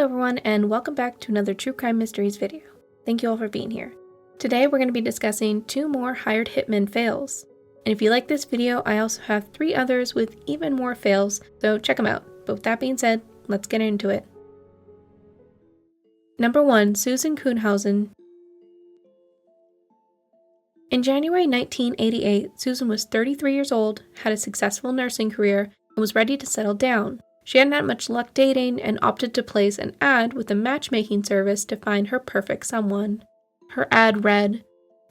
Hello everyone, and welcome back to another True Crime Mysteries video. Thank you all for being here. Today we're going to be discussing 2 more hired hitman fails. And if you like this video, I also have 3 others with even more fails, so check them out. But with that being said, let's get into it. Number 1. Susan Kuhnhausen. In January 1988, Susan was 33 years old, had a successful nursing career, and was ready to settle down. She hadn't had much luck dating and opted to place an ad with a matchmaking service to find her perfect someone. Her ad read,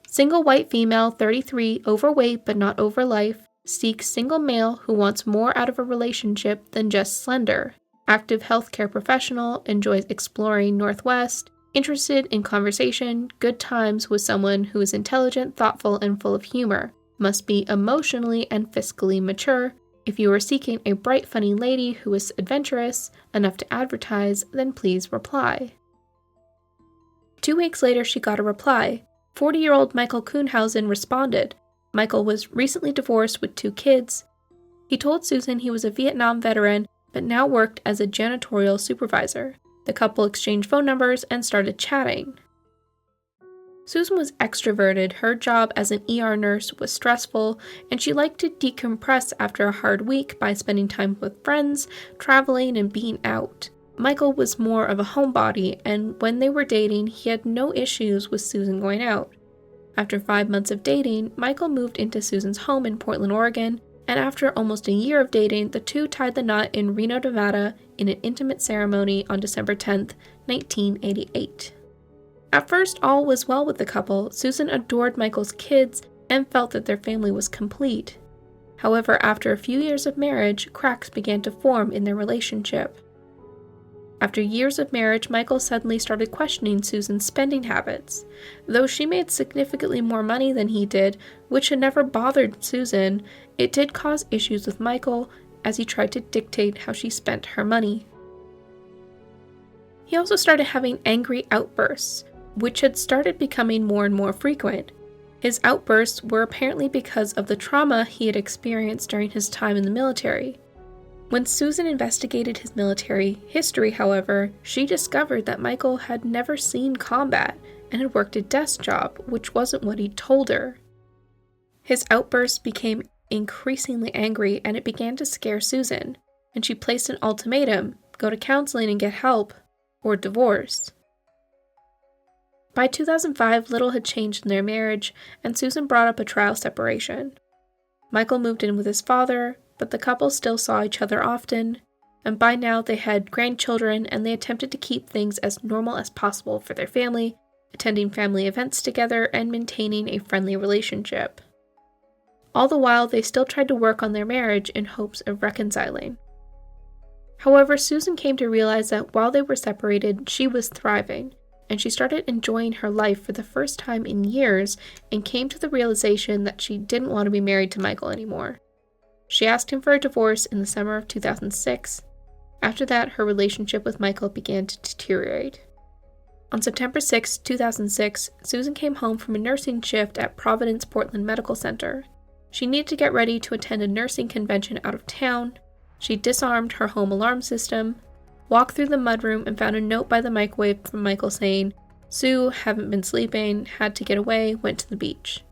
"Single white female, 33, overweight but not over life, seeks single male who wants more out of a relationship than just slender. Active healthcare professional, enjoys exploring Northwest, interested in conversation, good times with someone who is intelligent, thoughtful, and full of humor. Must be emotionally and fiscally mature. If you are seeking a bright, funny lady who is adventurous enough to advertise, then please reply." 2 weeks later, she got a reply. 40-year-old Michael Kuhnhausen responded. Michael was recently divorced with 2 kids. He told Susan he was a Vietnam veteran, but now worked as a janitorial supervisor. The couple exchanged phone numbers and started chatting. Susan was extroverted, her job as an ER nurse was stressful, and she liked to decompress after a hard week by spending time with friends, traveling, and being out. Michael was more of a homebody, and when they were dating, he had no issues with Susan going out. After 5 months of dating, Michael moved into Susan's home in Portland, Oregon, and after almost a year of dating, the two tied the knot in Reno, Nevada in an intimate ceremony on December 10th, 1988. At first, all was well with the couple. Susan adored Michael's kids and felt that their family was complete. However, after a few years of marriage, cracks began to form in their relationship. After years of marriage, Michael suddenly started questioning Susan's spending habits. Though she made significantly more money than he did, which had never bothered Susan, it did cause issues with Michael as he tried to dictate how she spent her money. He also started having angry outbursts, which had started becoming more and more frequent. His outbursts were apparently because of the trauma he had experienced during his time in the military. When Susan investigated his military history, however, she discovered that Michael had never seen combat and had worked a desk job, which wasn't what he'd told her. His outbursts became increasingly angry, and it began to scare Susan, and she placed an ultimatum: go to counseling and get help, or divorce. By 2005, little had changed in their marriage, and Susan brought up a trial separation. Michael moved in with his father, but the couple still saw each other often, and by now they had grandchildren, and they attempted to keep things as normal as possible for their family, attending family events together and maintaining a friendly relationship. All the while, they still tried to work on their marriage in hopes of reconciling. However, Susan came to realize that while they were separated, she was thriving, and she started enjoying her life for the first time in years and came to the realization that she didn't want to be married to Michael anymore. She asked him for a divorce in the summer of 2006. After that, her relationship with Michael began to deteriorate. On September 6, 2006, Susan came home from a nursing shift at Providence Portland Medical Center. She needed to get ready to attend a nursing convention out of town. She disarmed her home alarm system, walked through the mudroom, and found a note by the microwave from Michael saying, "Sue, haven't been sleeping, had to get away, went to the beach."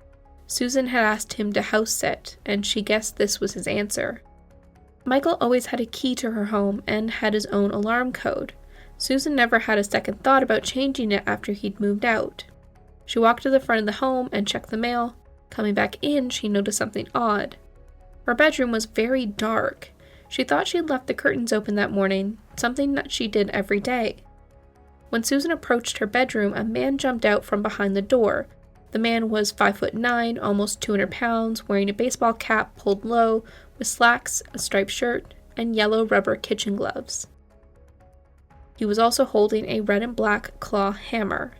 Susan had asked him to house sit, and she guessed this was his answer. Michael always had a key to her home and had his own alarm code. Susan never had a second thought about changing it after he'd moved out. She walked to the front of the home and checked the mail. Coming back in, she noticed something odd. Her bedroom was very dark. She thought she'd left the curtains open that morning, something that she did every day. When Susan approached her bedroom, a man jumped out from behind the door. The man was 5'9", almost 200 pounds, wearing a baseball cap pulled low, with slacks, a striped shirt, and yellow rubber kitchen gloves. He was also holding a red and black claw hammer.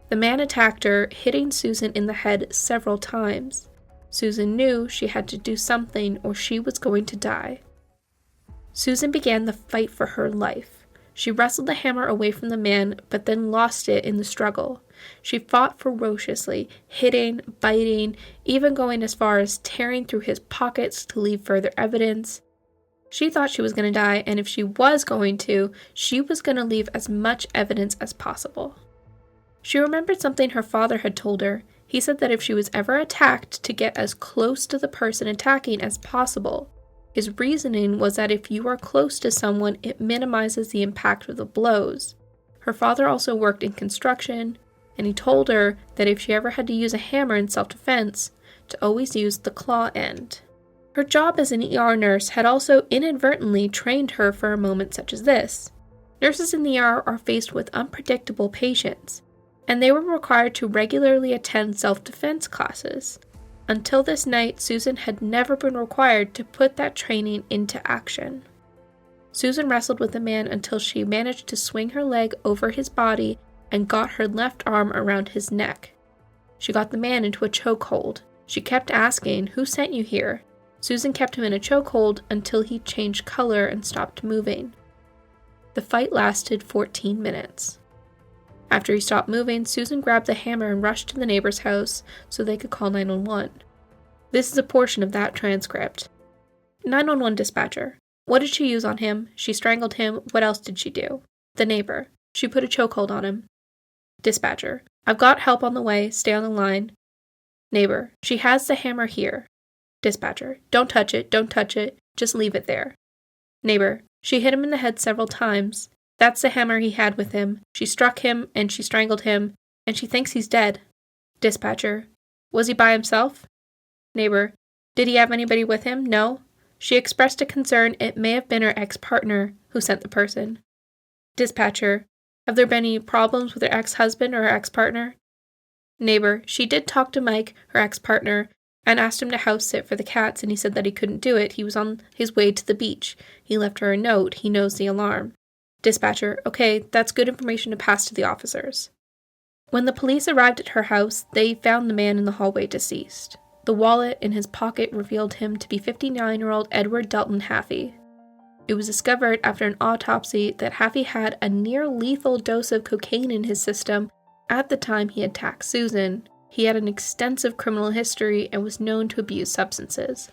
The man attacked her, hitting Susan in the head several times. Susan knew she had to do something or she was going to die. Susan began the fight for her life. She wrestled the hammer away from the man, but then lost it in the struggle. She fought ferociously, hitting, biting, even going as far as tearing through his pockets to leave further evidence. She thought she was going to die, and if she was going to, she was going to leave as much evidence as possible. She remembered something her father had told her. He said that if she was ever attacked, to get as close to the person attacking as possible. His reasoning was that if you are close to someone, it minimizes the impact of the blows. Her father also worked in construction, and he told her that if she ever had to use a hammer in self-defense, to always use the claw end. Her job as an ER nurse had also inadvertently trained her for a moment such as this. Nurses in the ER are faced with unpredictable patients, and they were required to regularly attend self-defense classes. Until this night, Susan had never been required to put that training into action. Susan wrestled with the man until she managed to swing her leg over his body and got her left arm around his neck. She got the man into a chokehold. She kept asking, "Who sent you here?" Susan kept him in a chokehold until he changed color and stopped moving. The fight lasted 14 minutes. After he stopped moving, Susan grabbed the hammer and rushed to the neighbor's house so they could call 911. This is a portion of that transcript. 911 dispatcher. What did she use on him? She strangled him. What else did she do? The neighbor. She put a chokehold on him. Dispatcher. I've got help on the way. Stay on the line. Neighbor. She has the hammer here. Dispatcher. Don't touch it. Don't touch it. Just leave it there. Neighbor. She hit him in the head several times. That's the hammer he had with him. She struck him and she strangled him, and she thinks he's dead. Dispatcher. Was he by himself? Neighbor. Did he have anybody with him? No. She expressed a concern it may have been her ex-partner who sent the person. Dispatcher. Have there been any problems with her ex-husband or her ex-partner? Neighbor. She did talk to Mike, her ex-partner, and asked him to house sit for the cats, and he said that he couldn't do it. He was on his way to the beach. He left her a note. He knows the alarm. Dispatcher. Okay, that's good information to pass to the officers. When the police arrived at her house, they found the man in the hallway deceased. The wallet in his pocket revealed him to be 59-year-old Edward Dalton Haffey. It was discovered after an autopsy that Haffey had a near-lethal dose of cocaine in his system at the time he attacked Susan. He had an extensive criminal history and was known to abuse substances.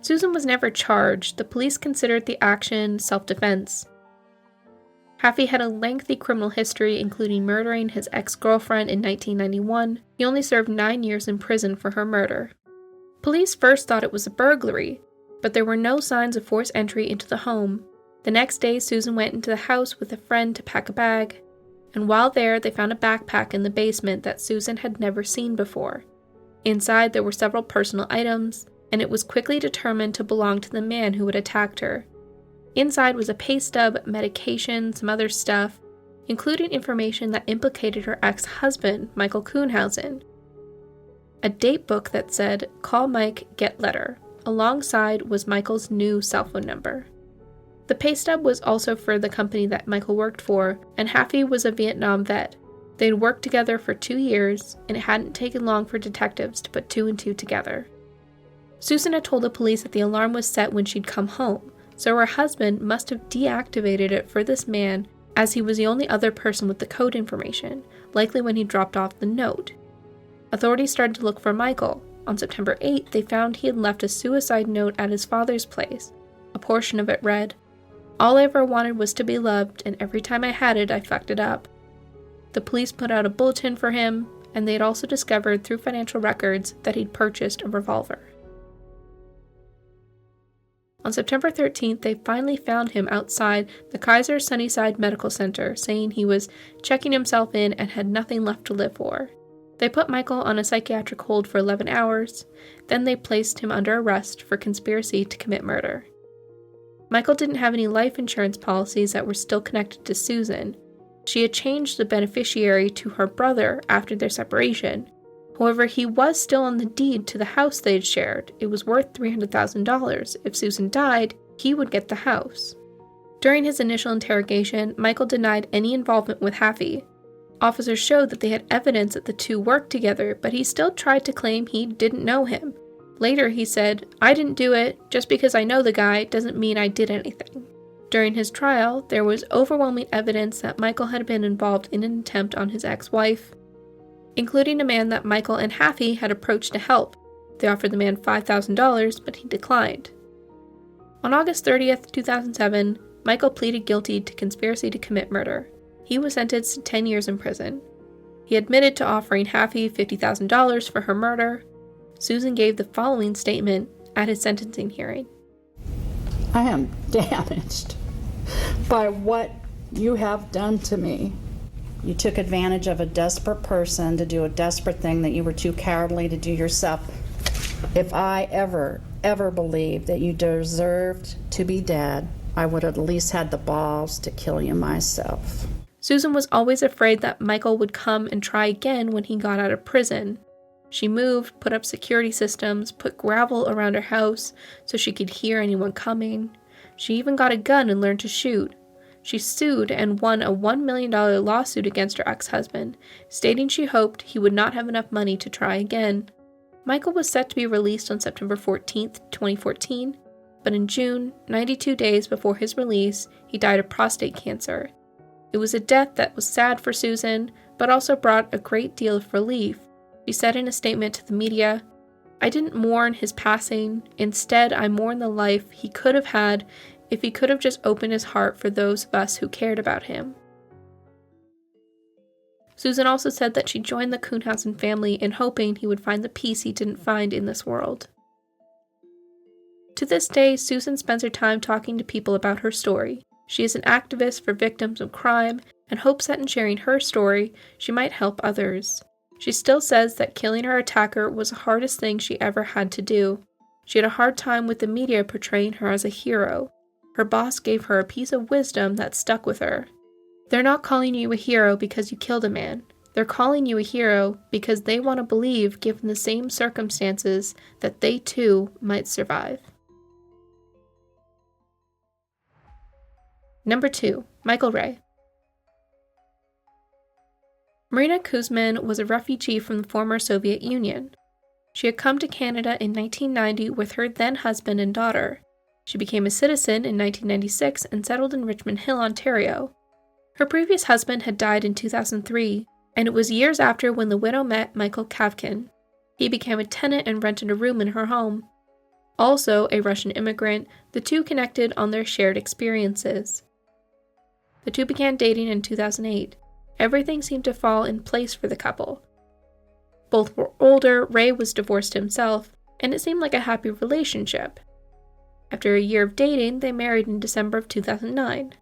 Susan was never charged. The police considered the action self-defense. Haffey had a lengthy criminal history, including murdering his ex-girlfriend in 1991. He only served 9 years in prison for her murder. Police first thought it was a burglary, but there were no signs of forced entry into the home. The next day, Susan went into the house with a friend to pack a bag, and while there, they found a backpack in the basement that Susan had never seen before. Inside, there were several personal items, and it was quickly determined to belong to the man who had attacked her. Inside was a pay stub, medication, some other stuff, including information that implicated her ex-husband, Michael Kuhnhausen. A date book that said, "Call Mike, get letter." Alongside was Michael's new cell phone number. The pay stub was also for the company that Michael worked for, and Haffey was a Vietnam vet. They'd worked together for 2 years, and it hadn't taken long for detectives to put 2 and 2 together. Susan had told the police that the alarm was set when she'd come home, so her husband must have deactivated it for this man, as he was the only other person with the code information, likely when he dropped off the note. Authorities started to look for Michael. On September 8th, they found he had left a suicide note at his father's place. A portion of it read, "All I ever wanted was to be loved, and every time I had it, I fucked it up." The police put out a bulletin for him, and they had also discovered through financial records that he'd purchased a revolver. On September 13th, they finally found him outside the Kaiser Sunnyside Medical Center, saying he was checking himself in and had nothing left to live for. They put Michael on a psychiatric hold for 11 hours, then they placed him under arrest for conspiracy to commit murder. Michael didn't have any life insurance policies that were still connected to Susan. She had changed the beneficiary to her brother after their separation. However, he was still on the deed to the house they'd shared. It was worth $300,000. If Susan died, he would get the house. During his initial interrogation, Michael denied any involvement with Haffey. Officers showed that they had evidence that the two worked together, but he still tried to claim he didn't know him. Later, he said, "I didn't do it. Just because I know the guy doesn't mean I did anything." During his trial, there was overwhelming evidence that Michael had been involved in an attempt on his ex-wife, including a man that Michael and Haffey had approached to help. They offered the man $5,000, but he declined. On August 30th, 2007, Michael pleaded guilty to conspiracy to commit murder. He was sentenced to 10 years in prison. He admitted to offering Haffey $50,000 for her murder. Susan gave the following statement at his sentencing hearing. I am damaged by what you have done to me. You took advantage of a desperate person to do a desperate thing that you were too cowardly to do yourself. If I ever believed that you deserved to be dead, I would have at least had the balls to kill you myself. Susan was always afraid that Michael would come and try again when he got out of prison. She moved, put up security systems, put gravel around her house so she could hear anyone coming. She even got a gun and learned to shoot. She sued and won a $1 million lawsuit against her ex-husband, stating she hoped he would not have enough money to try again. Michael was set to be released on September 14th, 2014, but in June, 92 days before his release, he died of prostate cancer. It was a death that was sad for Susan, but also brought a great deal of relief. She said in a statement to the media, "I didn't mourn his passing. Instead, I mourn the life he could have had if he could have just opened his heart for those of us who cared about him." Susan also said that she joined the Kuhnhausen family in hoping he would find the peace he didn't find in this world. To this day, Susan spends her time talking to people about her story. She is an activist for victims of crime and hopes that in sharing her story, she might help others. She still says that killing her attacker was the hardest thing she ever had to do. She had a hard time with the media portraying her as a hero. Her boss gave her a piece of wisdom that stuck with her. They're not calling you a hero because you killed a man. They're calling you a hero because they want to believe, given the same circumstances, that they too might survive. Number 2. Michael Ray. Marina Kuzmin was a refugee from the former Soviet Union. She had come to Canada in 1990 with her then-husband and daughter. She became a citizen in 1996 and settled in Richmond Hill, Ontario. Her previous husband had died in 2003, and it was years after when the widow met Michael Kavkin. He became a tenant and rented a room in her home. Also a Russian immigrant, the two connected on their shared experiences. The two began dating in 2008. Everything seemed to fall in place for the couple. Both were older, Ray was divorced himself, and it seemed like a happy relationship. After a year of dating, they married in December of 2009.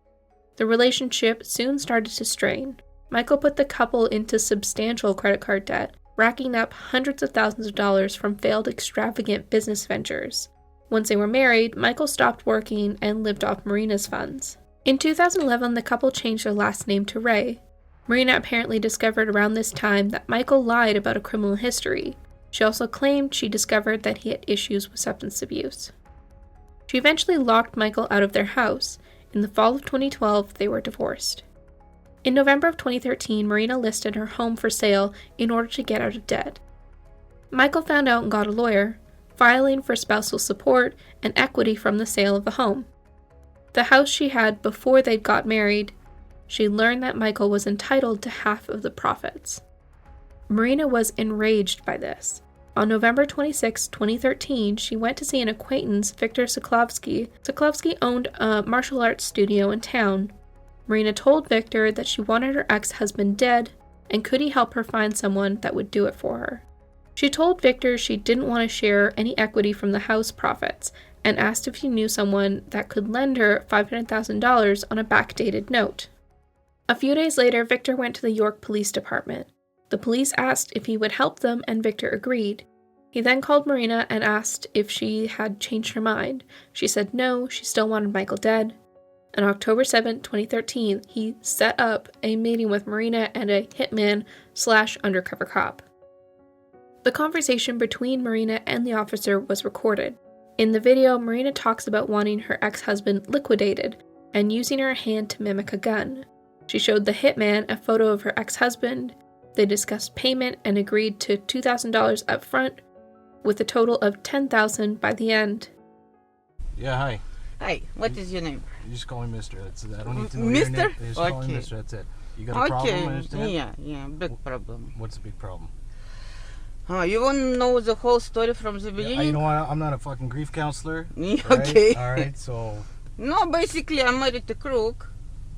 The relationship soon started to strain. Michael put the couple into substantial credit card debt, racking up hundreds of thousands of dollars from failed extravagant business ventures. Once they were married, Michael stopped working and lived off Marina's funds. In 2011, the couple changed their last name to Ray. Marina apparently discovered around this time that Michael lied about a criminal history. She also claimed she discovered that he had issues with substance abuse. She eventually locked Michael out of their house. In the fall of 2012, they were divorced. In November of 2013, Marina listed her home for sale in order to get out of debt. Michael found out and got a lawyer, filing for spousal support and equity from the sale of the home. The house she had before they'd got married, she learned that Michael was entitled to half of the profits. Marina was enraged by this. On November 26, 2013, she went to see an acquaintance, Viktor Soklovsky. Soklovsky owned a martial arts studio in town. Marina told Viktor that she wanted her ex-husband dead, and could he help her find someone that would do it for her. She told Viktor she didn't want to share any equity from the house profits, and asked if he knew someone that could lend her $500,000 on a backdated note. A few days later, Viktor went to the York Police Department. The police asked if he would help them, and Viktor agreed. He then called Marina and asked if she had changed her mind. She said no, she still wanted Michael dead. On October 7, 2013, he set up a meeting with Marina and a hitman / undercover cop. The conversation between Marina and the officer was recorded. In the video, Marina talks about wanting her ex-husband liquidated and using her hand to mimic a gun. She showed the hitman a photo of her ex-husband. They discussed payment and agreed to $2,000 up front, with a total of $10,000 by the end. Yeah, hi. Hi, what is your name? You just call me Mister. I don't need to know your Mister? name. You just call me Mister, that's it. You got a problem, I understand? Yeah, big problem. What's the big problem? Oh, you want to know the whole story from the Yeah, beginning? you know what? I'm not a fucking grief counselor. Yeah, right? okay. All right. So. No, basically, I married a crook,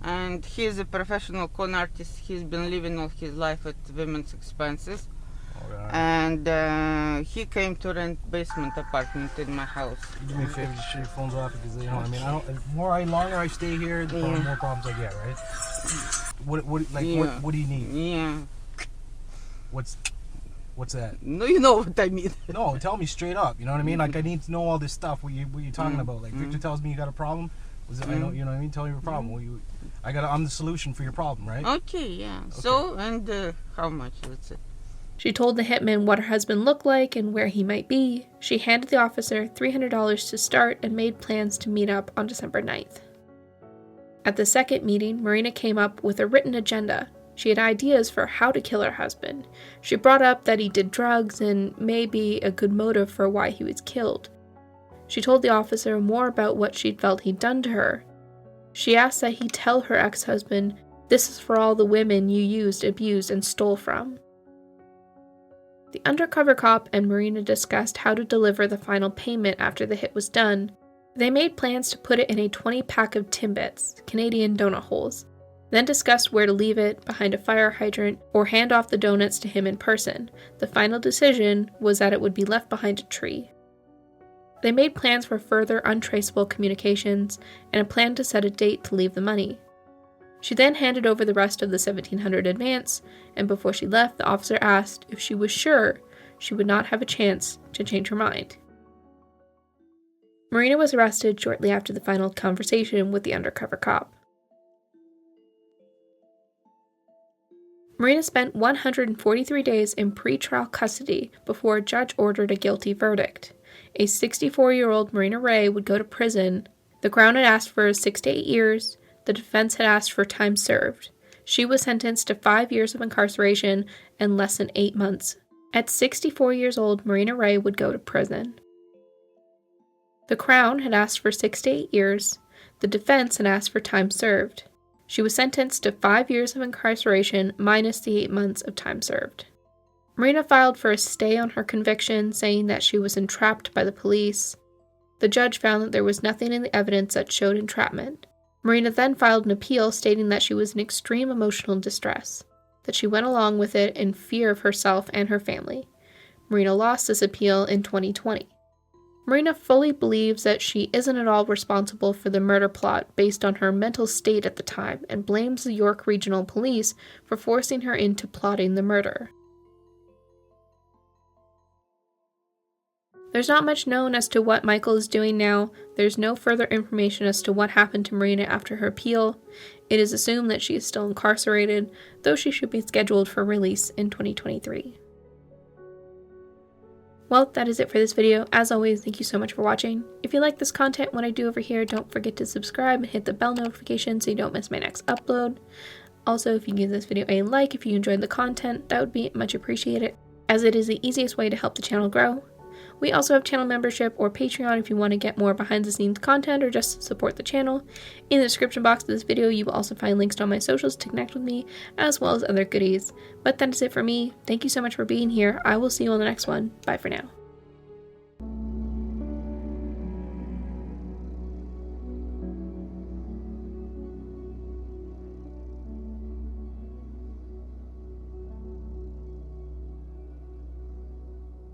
and he's a professional con artist. He's been living all his life at women's expenses. Alright. And he came to rent basement apartment in my house. Do me a favor, just shut your phones off because you know what I mean. The longer I stay here, the more problems I get, right? What do you need? Yeah. What's that? No, you know what I mean. No, tell me straight up. You know what I mean? Like I need to know all this stuff. What you talking about? Like Victor tells me you got a problem. I know, you know what I mean? Tell me your problem. I'm the solution for your problem, right? Okay, yeah. Okay. So, and how much? That's it. She told the hitman what her husband looked like and where he might be. She handed the officer $300 to start and made plans to meet up on December 9th. At the second meeting, Marina came up with a written agenda. She had ideas for how to kill her husband. She brought up that he did drugs and may be a good motive for why he was killed. She told the officer more about what she'd felt he'd done to her. She asked that he tell her ex-husband, "This is for all the women you used, abused, and stole from." The undercover cop and Marina discussed how to deliver the final payment after the hit was done. They made plans to put it in a 20-pack of Timbits, Canadian donut holes, then discussed where to leave it, behind a fire hydrant, or hand off the donuts to him in person. The final decision was that it would be left behind a tree. They made plans for further untraceable communications, and a plan to set a date to leave the money. She then handed over the rest of the $1,700 advance, and before she left, the officer asked if she was sure she would not have a chance to change her mind. Marina was arrested shortly after the final conversation with the undercover cop. Marina spent 143 days in pretrial custody before a judge ordered a guilty verdict. A 64-year-old Marina Ray would go to prison. The Crown had asked for 6 to 8 years. The defense had asked for time served. She was sentenced to 5 years of incarceration and less than 8 months. At 64 years old, Marina Ray would go to prison. The Crown had asked for 6 to 8 years. The defense had asked for time served. She was sentenced to 5 years of incarceration minus the 8 months of time served. Marina filed for a stay on her conviction, saying that she was entrapped by the police. The judge found that there was nothing in the evidence that showed entrapment. Marina then filed an appeal stating that she was in extreme emotional distress, that she went along with it in fear of herself and her family. Marina lost this appeal in 2020. Marina fully believes that she isn't at all responsible for the murder plot based on her mental state at the time and blames the York Regional Police for forcing her into plotting the murder. There's not much known as to what Michael is doing now. There's no further information as to what happened to Marina after her appeal. It is assumed that she is still incarcerated, though she should be scheduled for release in 2023. Well, that is it for this video. As always, thank you so much for watching. If you like this content, what I do over here, don't forget to subscribe and hit the bell notification so you don't miss my next upload. Also, if you give this video a like if you enjoyed the content, that would be much appreciated, as it is the easiest way to help the channel grow. We also have channel membership or Patreon if you want to get more behind the scenes content or just support the channel. In the description box of this video, you will also find links to all my socials to connect with me, as well as other goodies. But that is it for me. Thank you so much for being here. I will see you on the next one. Bye for now.